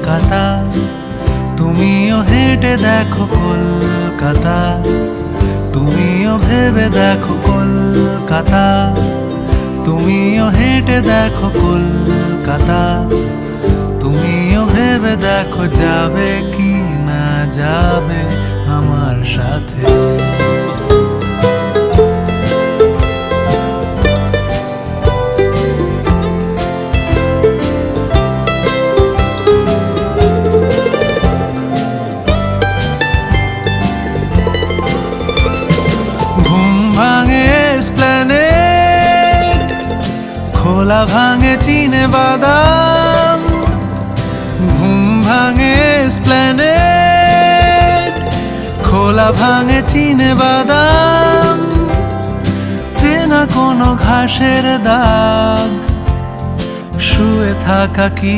কলকাতা, তুমিও হেঁটে দেখো কলকাতা, তুমিও ভেবে দেখো কলকাতা, তুমিও হেঁটে দেখো কলকাতা, তুমিও ভেবে দেখো যাবে কি না যাবে আমার সাথে। খোলা ভাঙে চিনে বাদাম, ঘুম ভাঙে এসপ্ল্যানেড, খোলা ভাঙে চিনে বাদাম, চেনা কোনো ঘাসের দাগ, শুয়ে থাকা কি